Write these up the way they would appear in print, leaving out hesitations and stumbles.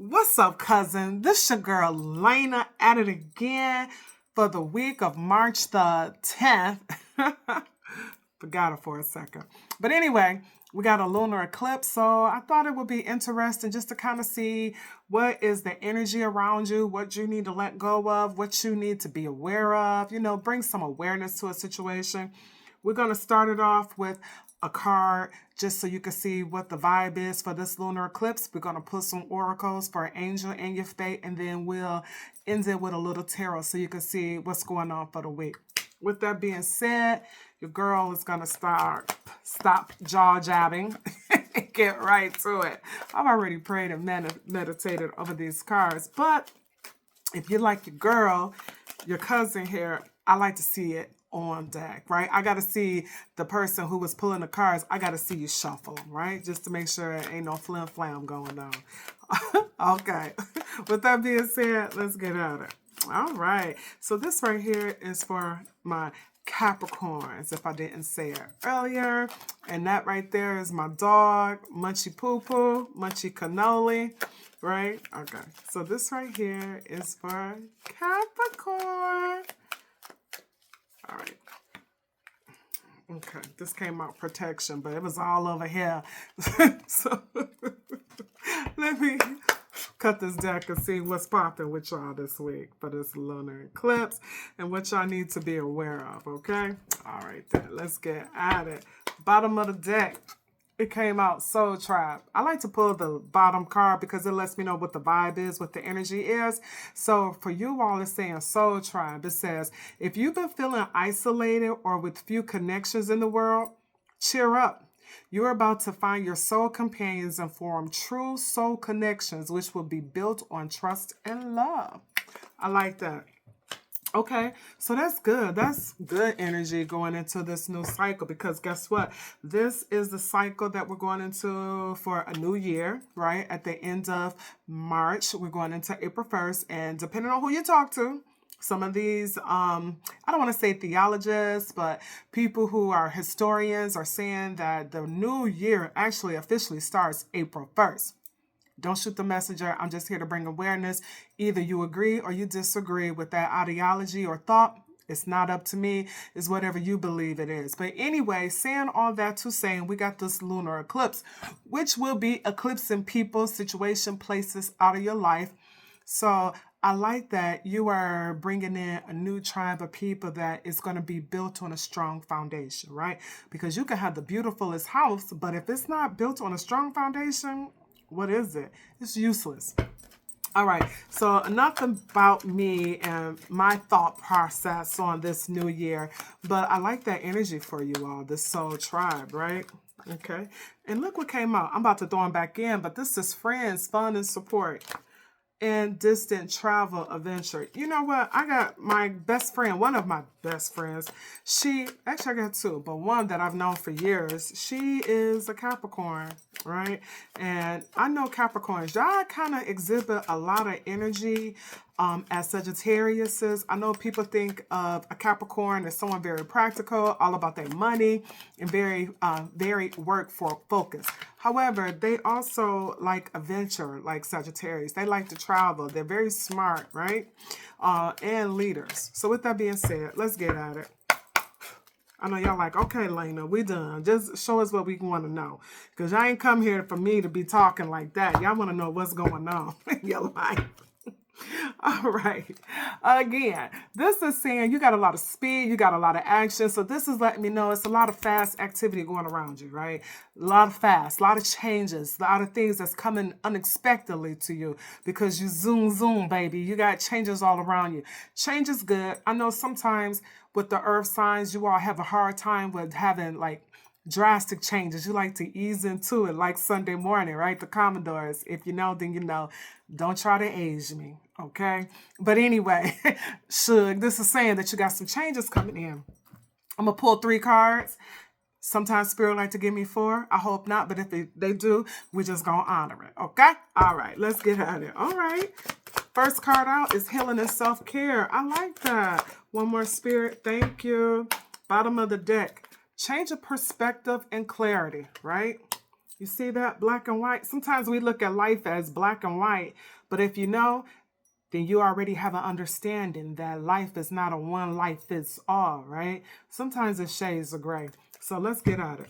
What's up, cousin? This your girl Lena at it again for the week of March the 10th. Forgot it for a second. But anyway, we got a lunar eclipse, so I thought it would be interesting just to kind of see what is the energy around you, what you need to let go of, what you need to be aware of, bring some awareness to a situation. We're going to start it off with a card just so you can see what the vibe is for this lunar eclipse. We're going to put some oracles for an angel and your fate, and then we'll end it with a little tarot so you can see what's going on for the week. With that being said, your girl is going to stop jaw jabbing and get right to it. I've already prayed and meditated over these cards, but if you like your girl, your cousin here, I like to see it on deck, right? I got to see the person who was pulling the cards. I got to see you shuffle them, right? Just to make sure there ain't no flim flam going on. Okay. With that being said, let's get at it. All right. So this right here is for my Capricorns, if I didn't say it earlier. And that right there is my dog, Munchy Poo Poo, Munchy Cannoli, right? Okay. So this right here is for Capricorn. All right. Okay, this came out protection, but it was all over here. So let me cut this deck and see what's popping with y'all this week for this lunar eclipse and what y'all need to be aware of, okay? All right, then, let's get at it. Bottom of the deck, it came out Soul Tribe. I like to pull the bottom card because it lets me know what the vibe is, what the energy is. So for you all, it's saying Soul Tribe. It says, if you've been feeling isolated or with few connections in the world, cheer up. You're about to find your soul companions and form true soul connections, which will be built on trust and love. I like that. Okay, so that's good. That's good energy going into this new cycle because guess what? This is the cycle that we're going into for a new year, right? At the end of March, we're going into April 1st. And depending on who you talk to, some of these, I don't want to say theologists, but people who are historians are saying that the new year actually officially starts April 1st. Don't shoot the messenger. I'm just here to bring awareness. Either you agree or you disagree with that ideology or thought. It's not up to me. It's whatever you believe it is. But anyway, saying all that to saying we got this lunar eclipse, which will be eclipsing people, situation, places out of your life. So I like that you are bringing in a new tribe of people that is going to be built on a strong foundation, right? Because you can have the beautifulest house, but if it's not built on a strong foundation, what is it? It's useless. All right, so enough about me and my thought process on this new year, but I like that energy for you all, this soul tribe, right? Okay, and look what came out. I'm about to throw them back in, but this is friends, fun, and support. And distant travel adventure. You know what? I got my best friend, one of my best friends. I got two, but one that I've known for years. She is a Capricorn, right? And I know Capricorns, y'all kind of exhibit a lot of energy as Sagittariuses. I know people think of a Capricorn as someone very practical, all about their money, and very work for focus. However, they also like adventure, like Sagittarius. They like to travel. They're very smart, right? And leaders. So with that being said, let's get at it. I know y'all like, okay, Lena, we done. Just show us what we want to know. Because y'all ain't come here for me to be talking like that. Y'all want to know what's going on in your life. All right. Again, this is saying you got a lot of speed, you got a lot of action. So this is letting me know it's a lot of fast activity going around you, right? A lot of fast, a lot of changes, a lot of things that's coming unexpectedly to you because you zoom, baby. You got changes all around you. Change is good. I know sometimes with the earth signs, you all have a hard time with having like drastic changes. You like to ease into it like Sunday morning, right? The Commodores. If you know, then you know. Don't try to age me, okay? But anyway, this is saying that you got some changes coming in. I'm going to pull 3 cards. Sometimes Spirit like to give me 4. I hope not, but if they do, we're just going to honor it, okay? All right, let's get at it. All right. First card out is healing and self-care. I like that. One more, Spirit. Thank you. Bottom of the deck. Change of perspective and clarity, right? You see that? Black and white. Sometimes we look at life as black and white, but if you know, then you already have an understanding that life is not a one life fits all, right? Sometimes it's shades of gray. So let's get at it.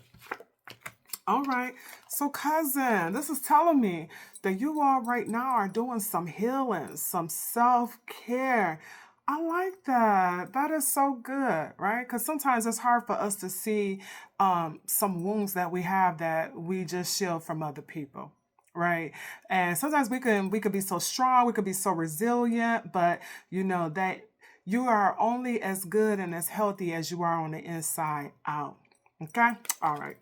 All right. So, cousin, this is telling me that you all right now are doing some healing, some self-care. I like that. That is so good, right? Because sometimes it's hard for us to see some wounds that we have that we just shield from other people, right? And sometimes we could be so strong, we could be so resilient, but you know that you are only as good and as healthy as you are on the inside out. Okay? All right.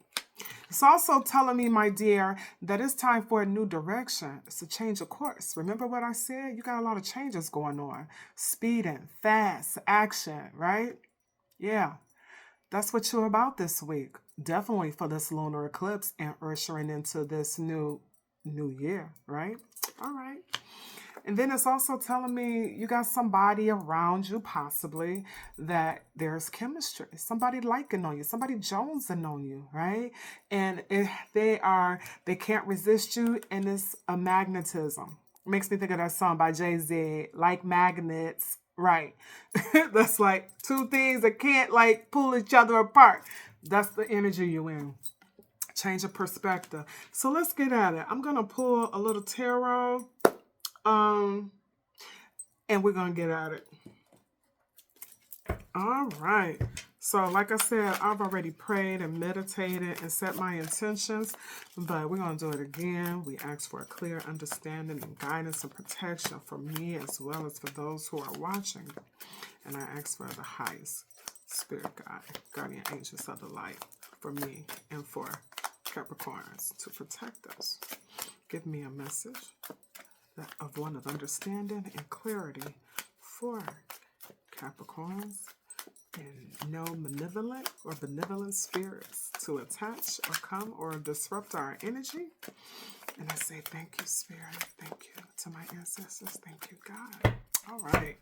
It's also telling me, my dear, that it's time for a new direction. It's a change of course. Remember what I said? You got a lot of changes going on. Speeding, fast, action, right? Yeah. That's what you're about this week. Definitely for this lunar eclipse and ushering into this new year, right? All right. And then it's also telling me you got somebody around you, possibly, that there's chemistry. Somebody liking on you, somebody jonesing on you, right? And if they can't resist you, and it's a magnetism. Makes me think of that song by Jay-Z, like magnets, right? That's like two things that can't like pull each other apart. That's the energy you in. Change of perspective. So let's get at it. I'm gonna pull a little tarot. And we're going to get at it. All right. So like I said, I've already prayed and meditated and set my intentions, but we're going to do it again. We ask for a clear understanding and guidance and protection for me as well as for those who are watching. And I ask for the highest spirit guide, guardian angels of the light for me and for Capricorns to protect us. Give me a message of one of understanding and clarity for Capricorns, and no malevolent or benevolent spirits to attach or come or disrupt our energy. And I say thank you, Spirit. Thank you to my ancestors. Thank you, God. All right.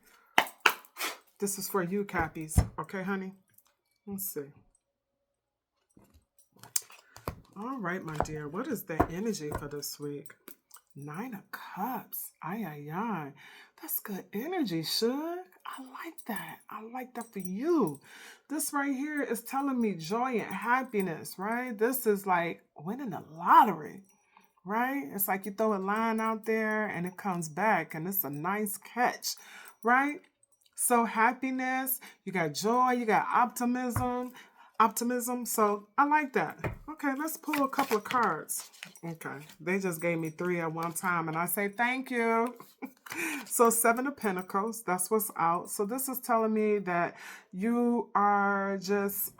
This is for you, Cappies. Okay, honey? Let's see. All right, my dear. What is the energy for this week? 9 of Cups. Ay, ay, ay. That's good energy, Suge. I like that. I like that for you. This right here is telling me joy and happiness, right? This is like winning the lottery, right? It's like you throw a line out there and it comes back and it's a nice catch, right? So happiness, you got joy, you got optimism. So I like that. Okay, let's pull a couple of cards. Okay, they just gave me 3 at one time and I say thank you. So 7 of Pentacles, that's what's out. So this is telling me that you are just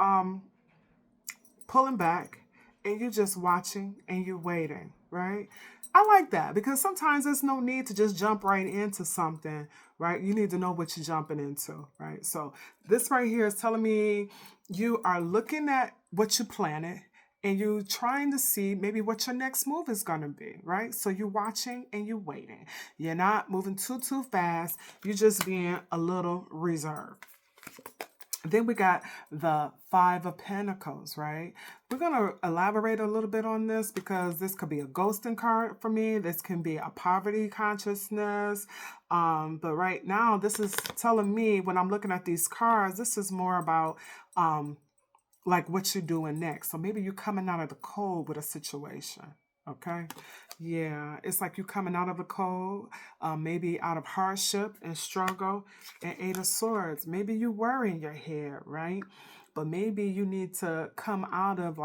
pulling back and you're just watching and you're waiting, right? I like that because sometimes there's no need to just jump right into something, right? You need to know what you're jumping into, right? So this right here is telling me you are looking at what you planted and you're trying to see maybe what your next move is going to be, right? So you're watching and you're waiting. You're not moving too fast. You're just being a little reserved. Then we got the 5 of Pentacles, right? We're going to elaborate a little bit on this because this could be a ghosting card for me. This can be a poverty consciousness. But right now, this is telling me when I'm looking at these cards, this is more about like what you're doing next. So maybe you're coming out of the cold with a situation. Okay. Yeah. It's like you coming out of the cold, maybe out of hardship and struggle, and 8 of Swords. Maybe you were in your head, right? But maybe you need to come out of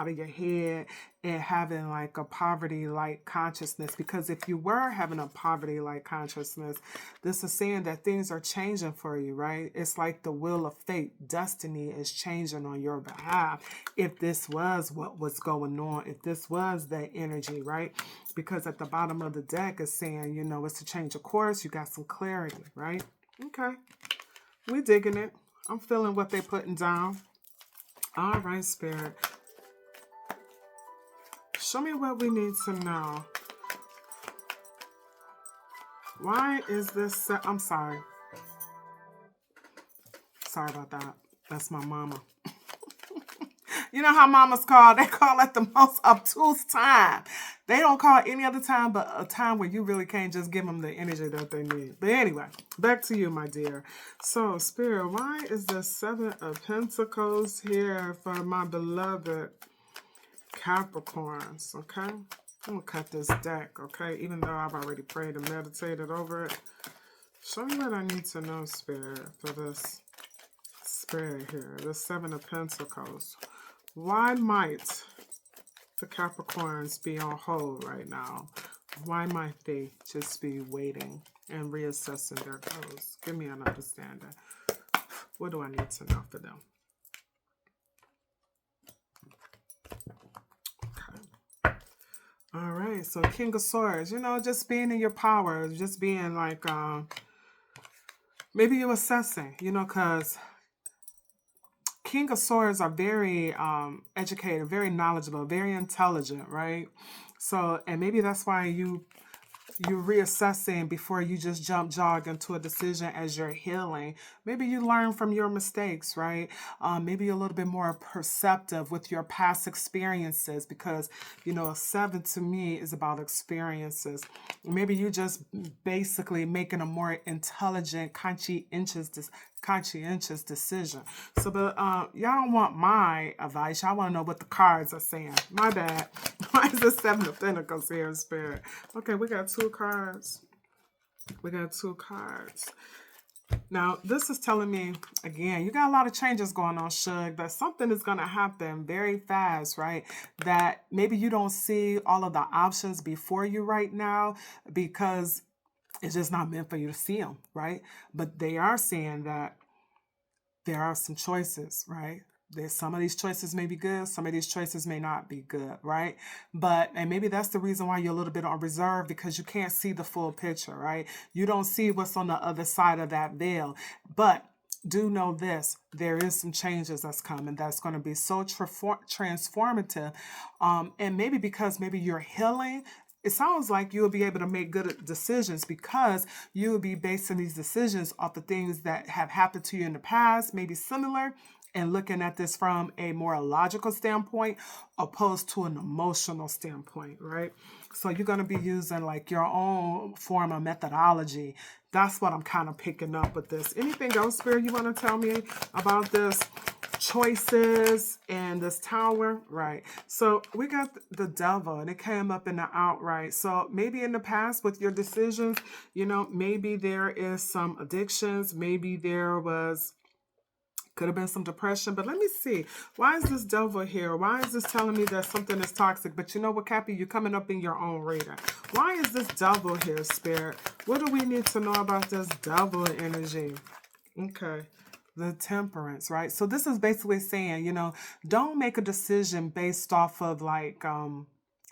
your head and having like a poverty like consciousness, because if you were having a poverty like consciousness, this is saying that things are changing for you, right? It's like the wheel of fate. Destiny is changing on your behalf. If this was what was going on, if this was the energy, right? Because at the bottom of the deck is saying, you know, it's a change of course. You got some clarity, right? Okay. We digging it. I'm feeling what they're putting down. All right, Spirit. Show me what we need to know. Why is this... I'm sorry. Sorry about that. That's my mama. You know how mamas call? They call at the most obtuse time. They don't call any other time, but a time where you really can't just give them the energy that they need. But anyway, back to you, my dear. So, Spirit, why is the Seven of Pentacles here for my beloved Capricorns? Okay, I'm gonna cut this deck. Okay, even though I've already prayed and meditated over it, show me what I need to know, Spirit, for this Spirit here. The Seven of Pentacles. Why might the Capricorns be on hold right now? Why might they just be waiting and reassessing their goals? Give me an understanding. What do I need to know for them? Okay. All right. So King of Swords, you know, just being in your power, just being like, maybe you're assessing, you know, because King of Swords are very educated, very knowledgeable, very intelligent, right? So, and maybe that's why you're reassessing before you just jog into a decision as you're healing. Maybe you learn from your mistakes, right? Maybe you're a little bit more perceptive with your past experiences because, you know, a 7 to me is about experiences. Maybe you just basically making a more intelligent, conscientious decision. So, but y'all don't want my advice. Y'all want to know what the cards are saying. My bad. Why is the Seven of Pentacles here in Spirit? Okay, we got 2 cards. We got 2 cards. Now, this is telling me, again, you got a lot of changes going on, Shug, that something is going to happen very fast, right? That maybe you don't see all of the options before you right now because it's just not meant for you to see them, right? But they are saying that there are some choices, right? There's some of these choices may be good, some of these choices may not be good, right? But, and maybe that's the reason why you're a little bit on reserve because you can't see the full picture, right? You don't see what's on the other side of that veil. But do know this, there is some changes that's coming that's going to be so transformative. And maybe because maybe you're healing, it sounds like you'll be able to make good decisions because you will be basing these decisions off the things that have happened to you in the past, maybe similar, and looking at this from a more logical standpoint opposed to an emotional standpoint, right? So you're going to be using like your own form of methodology. That's what I'm kind of picking up with this. Anything else, Spirit, you want to tell me about this? Choices and this Tower, right? So we got the Devil and it came up in the outright. So maybe in the past with your decisions, you know, maybe there is some addictions, maybe there was could have been some depression, but let me see. Why is this Devil here? Why is this telling me that something is toxic? But you know what, Cappy? You're coming up in your own radar. Why is this Devil here, Spirit? What do we need to know about this Devil energy? Okay. The Temperance, right? So this is basically saying, you know, don't make a decision based off of like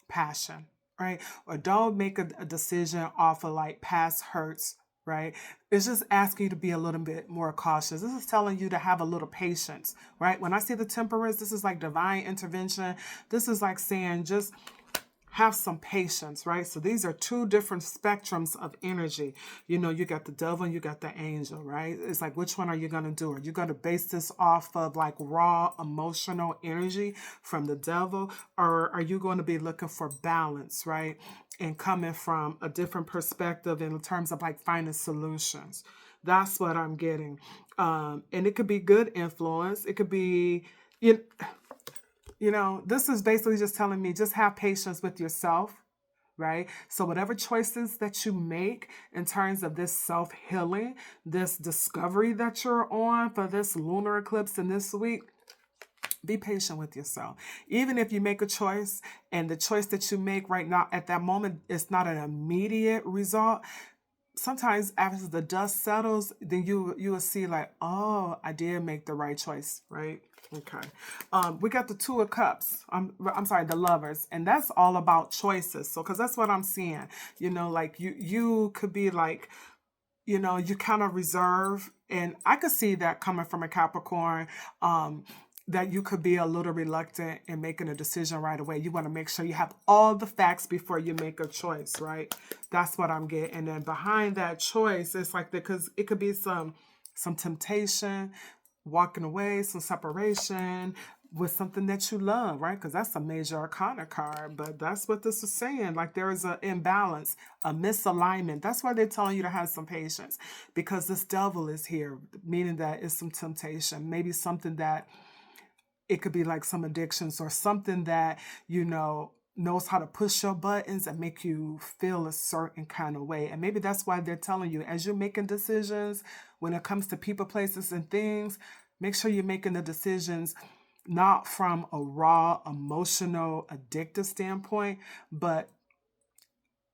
passion, right? Or don't make a decision off of like past hurts, right? It's just asking you to be a little bit more cautious. This is telling you to have a little patience, right? When I see the Temperance, this is like divine intervention. This is like saying just have some patience, right? So these are 2 different spectrums of energy. You know, you got the Devil and you got the Angel, right? It's like, which one are you going to do? Are you going to base this off of like raw emotional energy from the Devil? Or are you going to be looking for balance, right? And coming from a different perspective in terms of like finding solutions. That's what I'm getting. And it could be good influence. It could be, you know, this is basically just telling me just have patience with yourself, right? So whatever choices that you make in terms of this self-healing, this discovery that you're on for this lunar eclipse in this week, be patient with yourself. Even if you make a choice and the choice that you make right now at that moment is not an immediate result, sometimes after the dust settles, then you will see like, oh, I did make the right choice, right? Okay. We got the 2 of Cups. I'm sorry, the Lovers, and that's all about choices. So, because that's what I'm seeing. You know, like you could be like, you know, you kind of reserve, and I could see that coming from a Capricorn. That you could be a little reluctant in making a decision right away. You want to make sure you have all the facts before you make a choice, right? That's what I'm getting. And then behind that choice, it's like because it could be some temptation, walking away, some separation, with something that you love, right? Because that's a major arcana card, but that's what this is saying. Like there is an imbalance, a misalignment. That's why they're telling you to have some patience, because this devil is here, meaning that it's some temptation, maybe something that it could be like some addictions or something that, knows how to push your buttons and make you feel a certain kind of way. And maybe that's why they're telling you, as you're making decisions when it comes to people, places, and things, make sure you're making the decisions not from a raw, emotional, addictive standpoint, but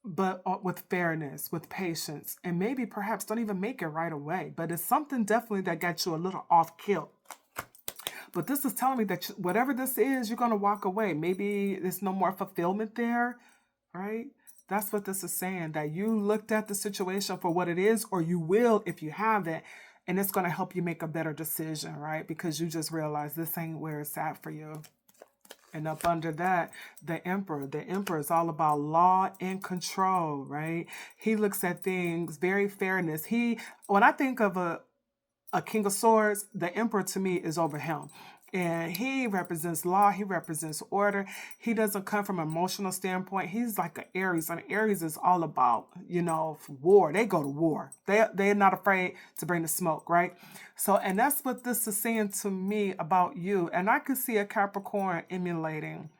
with fairness, with patience, and maybe perhaps don't even make it right away. But it's something definitely that got you a little off kilt. But this is telling me that whatever this is, you're going to walk away. Maybe there's no more fulfillment there, right? That's what this is saying, that you looked at the situation for what it is, or you will if you haven't, and it's going to help you make a better decision, right? Because you just realize this ain't where it's at for you. And up under that, the Emperor. The Emperor is all about law and control, right? He looks at things very fairness. When I think of a King of Swords, the Emperor to me is over him. And he represents law. He represents order. He doesn't come from an emotional standpoint. He's like an Aries. And Aries is all about, war. They go to war. They're not afraid to bring the smoke, right? So, and that's what this is saying to me about you. And I could see a Capricorn emulating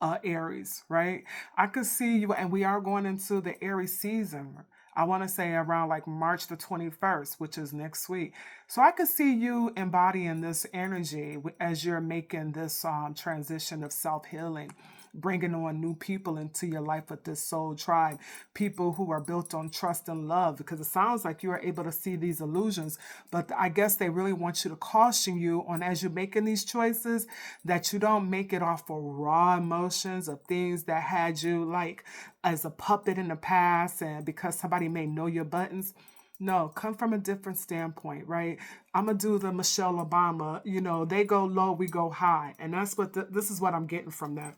Aries, right? I could see you, and we are going into the Aries season. I want to say around like March the 21st, which is next week. So I could see you embodying this energy as you're making this transition of self-healing, bringing on new people into your life with this soul tribe, people who are built on trust and love, because it sounds like you are able to see these illusions, but I guess they really want you to caution you on, as you're making these choices, that you don't make it off of raw emotions of things that had you like as a puppet in the past, and because somebody may know your buttons. No, come from a different standpoint, right? I'm going to do the Michelle Obama, they go low, we go high. And that's what this is what I'm getting from that.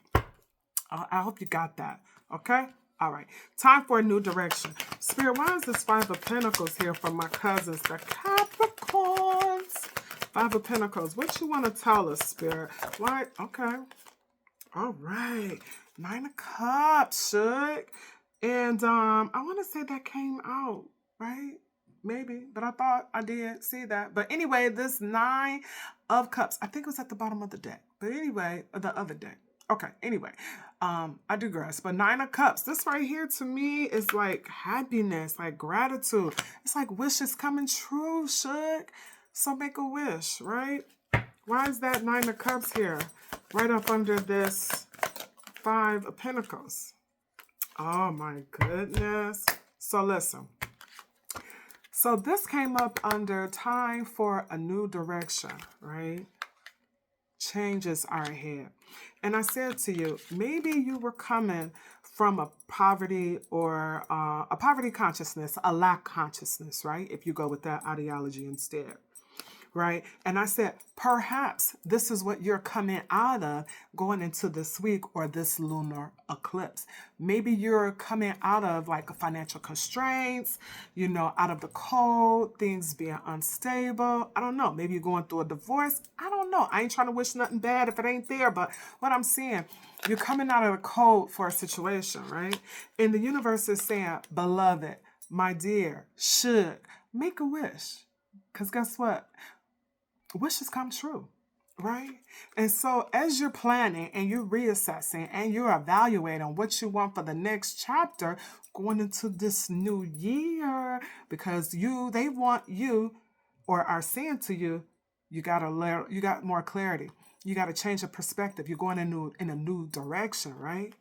I hope you got that. Okay? All right. Time for a new direction. Spirit, why is this Five of Pentacles here for my cousins, the Capricorns? Five of Pentacles. What you want to tell us, Spirit? Why? Okay. All right. Nine of Cups, shook. And I want to say that came out, right? Maybe, but I thought I did see that. But anyway, this Nine of Cups, I think it was at the bottom of the deck. But anyway, the other deck. Okay, anyway, I digress. But Nine of Cups, this right here to me is like happiness, like gratitude. It's like wishes coming true, shook. So make a wish, right? Why is that Nine of Cups here? Right up under this Five of Pentacles. Oh my goodness. So listen. So this came up under time for a new direction, right? Changes are ahead. And I said to you, maybe you were coming from a poverty or a poverty consciousness, a lack consciousness, right? If you go with that ideology instead. Right? And I said, perhaps this is what you're coming out of going into this week or this lunar eclipse. Maybe you're coming out of like financial constraints, out of the cold, things being unstable. I don't know. Maybe you're going through a divorce. I don't know. I ain't trying to wish nothing bad if it ain't there. But what I'm saying, you're coming out of the cold for a situation, right? And the universe is saying, beloved, my dear, should make a wish. Because guess what? Wishes come true, right? And so as you're planning and you're reassessing and you're evaluating what you want for the next chapter going into this new year, because they want you, or are saying to you, you got more clarity. You got to change your perspective. You're going in a new direction, right?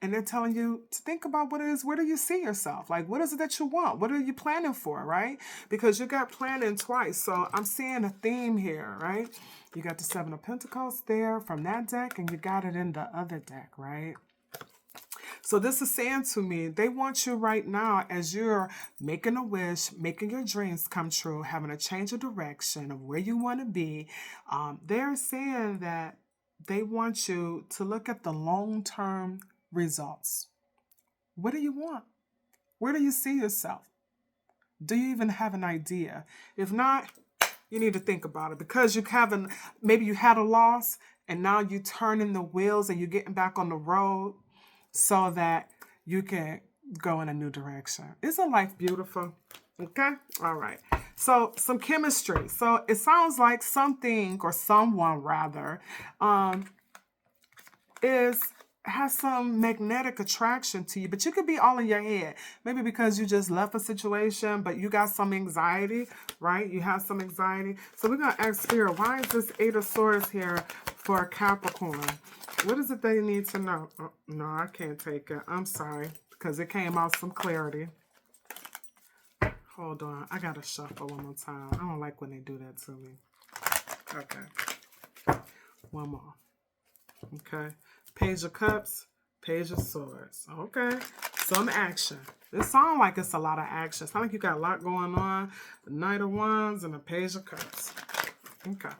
And they're telling you to think about what it is, where do you see yourself? Like, what is it that you want? What are you planning for, right? Because you got planning twice. So I'm seeing a theme here, right? You got the Seven of Pentacles there from that deck, and you got it in the other deck, right? So this is saying to me, they want you right now, as you're making a wish, making your dreams come true, having a change of direction of where you want to be. They're saying that they want you to look at the long-term results. What do you want? Where do you see yourself? Do you even have an idea? If not, you need to think about it, because maybe you had a loss And now you turning the wheels and you're getting back on the road so that you can go in a new direction. Isn't life beautiful? Okay? All right. So some chemistry. So it sounds like something or someone rather is has some magnetic attraction to you, but you could be all in your head. Maybe because you just left a situation, but you got some anxiety, right? You have some anxiety. So we're going to ask Spirit, why is this Eight of Swords here for Capricorn? What is it they need to know? Oh, no, I can't take it. I'm sorry, because it came out some clarity. Hold on. I got to shuffle one more time. I don't like when they do that to me. Okay. One more. Okay. Page of Cups, Page of Swords. Okay. Some action. This sounds like it's a lot of action. It sounds like you got a lot going on. The Knight of Wands and the Page of Cups. Okay.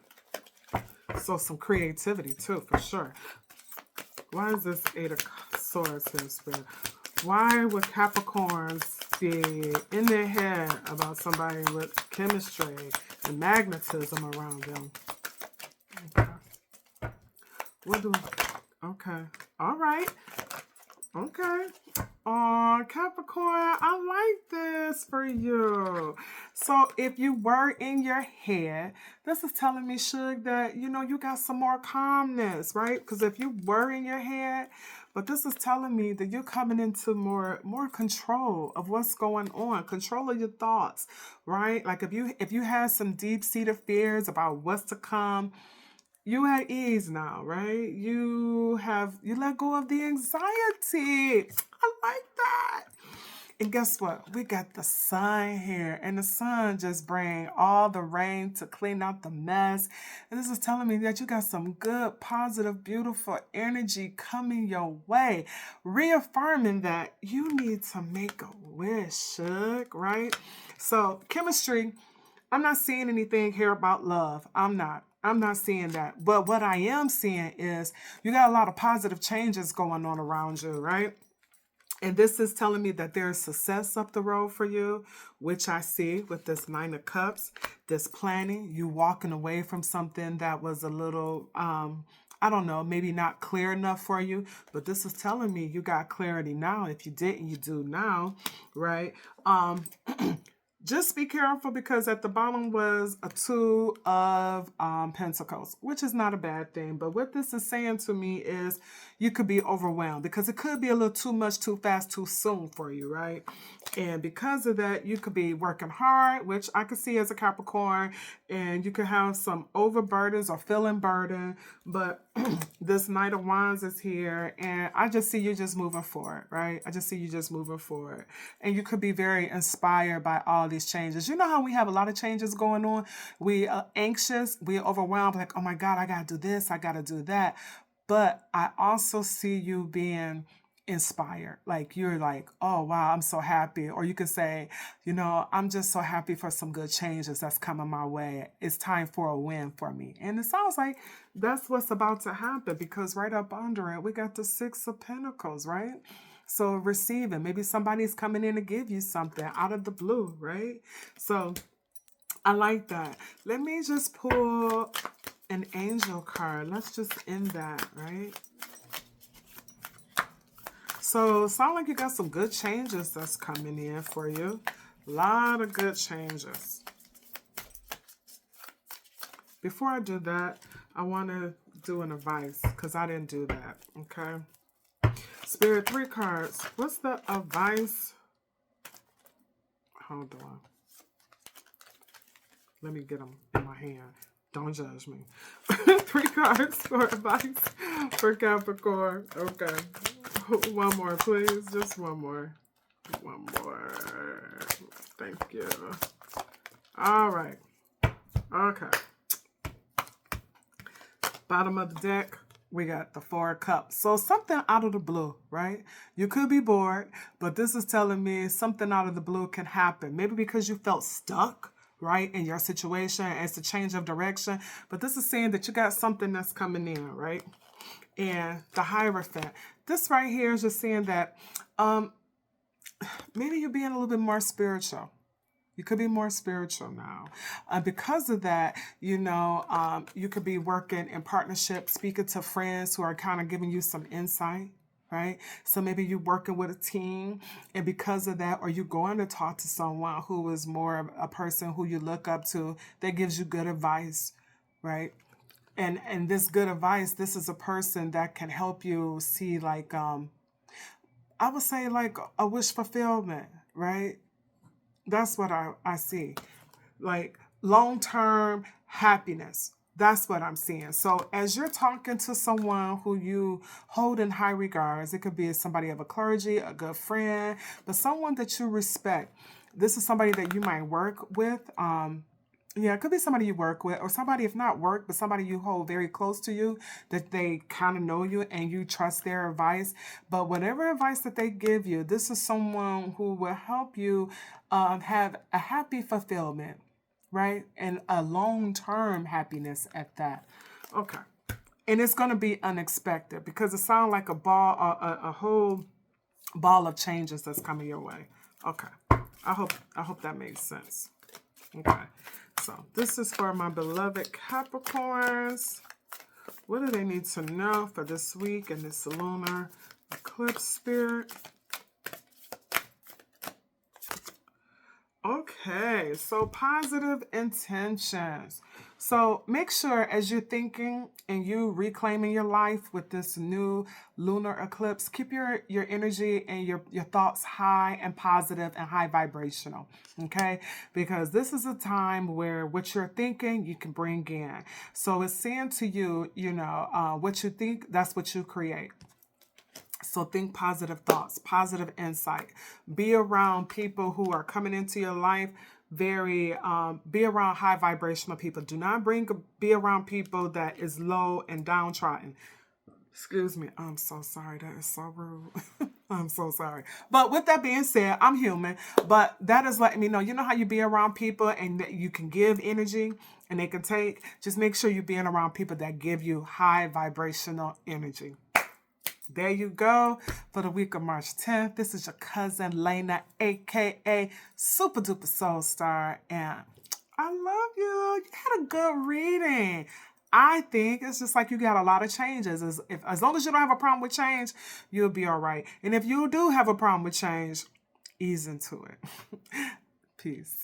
So some creativity too, for sure. Why is this Eight of Swords here, Spirit? Why would Capricorns be in their head about somebody with chemistry and magnetism around them? Okay. What do... Okay. All right. Okay. Capricorn, I like this for you. So if you were in your head, this is telling me, Suge, that, you know, you got some more calmness, right? Because if you were in your head, but this is telling me that you're coming into more control of what's going on, control of your thoughts, right? Like if you had some deep-seated fears about what's to come, you at ease now, right? You let go of the anxiety. I like that. And guess what? We got the sun here, and the sun just bring all the rain to clean out the mess. And this is telling me that you got some good, positive, beautiful energy coming your way, reaffirming that you need to make a wish, Suge, right? So chemistry, I'm not seeing anything here about love. I'm not seeing that. But what I am seeing is you got a lot of positive changes going on around you, right? And this is telling me that there's success up the road for you, which I see with this Nine of Cups, this planning, you walking away from something that was a little, I don't know, maybe not clear enough for you. But this is telling me you got clarity now. If you didn't, you do now, right? Just be careful because at the bottom was a Two of Pentacles, which is not a bad thing. But what this is saying to me is you could be overwhelmed because it could be a little too much, too fast, too soon for you, right? And because of that, you could be working hard, which I could see as a Capricorn, and you could have some overburdens or feeling burden. But this Knight of Wands is here, and I just see you just moving forward, right? I just see you just moving forward. And you could be very inspired by all these changes. You know how we have a lot of changes going on? We are anxious, we are overwhelmed, like, oh my God, I got to do this, I got to do that. But I also see you being inspired. Like you're like, oh wow, I'm so happy. Or you could say, you know, I'm just so happy for some good changes that's coming my way. It's time for a win for me. And it sounds like that's what's about to happen because right up under it, we got the Six of Pentacles, right? So receiving, maybe somebody's coming in to give you something out of the blue, right? So I like that. Let me just pull an angel card. Let's just end that, right? So, sound like you got some good changes that's coming in for you. A lot of good changes. Before I do that, I want to do an advice because I didn't do that, okay? Spirit, 3 cards. What's the advice? Hold on. Let me get them in my hand. Don't judge me. 3 cards for advice for Capricorn. Okay. One more, please. Just one more. One more. Thank you. All right. Okay. Bottom of the deck, we got the 4 of Cups. So something out of the blue, right? You could be bored, but this is telling me something out of the blue can happen. Maybe because you felt stuck, right, in your situation. It's a change of direction. But this is saying that you got something that's coming in, right? And the Hierophant. This right here is just saying that maybe you're being a little bit more spiritual, You could be more spiritual now. Because of that, you know, you could be working in partnership, speaking to friends who are kind of giving you some insight, right? So maybe you're working with a team, and because of that, or you're going to talk to someone who is more of a person who you look up to that gives you good advice, right? And this good advice, this is a person that can help you see, like, I would say, like a wish fulfillment, right? That's what I see. Like long-term happiness. That's what I'm seeing. So as you're talking to someone who you hold in high regards, it could be somebody of a clergy, a good friend, but someone that you respect. This is somebody that you might work with. Yeah, it could be somebody you work with, or somebody, if not work, but somebody you hold very close to you, that they kind of know you and you trust their advice. But whatever advice that they give you, this is someone who will help you have a happy fulfillment, right? And a long-term happiness at that. Okay. And it's going to be unexpected because it sounds like a whole ball of changes that's coming your way. Okay. I hope that makes sense. Okay. So this is for my beloved Capricorns. What do they need to know for this week and this lunar eclipse spirit? Okay, so positive intentions. So make sure as you're thinking and you reclaiming your life with this new lunar eclipse, keep your energy and your thoughts high and positive and high vibrational, okay? Because this is a time where what you're thinking, you can bring in. So it's saying to you, you know, what you think, that's what you create. So think positive thoughts, positive insight. Be around people who are coming into your life. Be around high vibrational people. Do not be around people that is low and downtrodden. Excuse me. I'm so sorry. That is so rude. I'm so sorry. But with that being said, I'm human. But that is letting me know, you know how you be around people and that you can give energy and they can take. Just make sure you're being around people that give you high vibrational energy. There you go for the week of March 10th. This is your cousin Lena, aka Super Duper Soul Star, and I love you. You had a good reading. I think it's just like you got a lot of changes. As long as you don't have a problem with change, you'll be all right. And if you do have a problem with change, ease into it. Peace.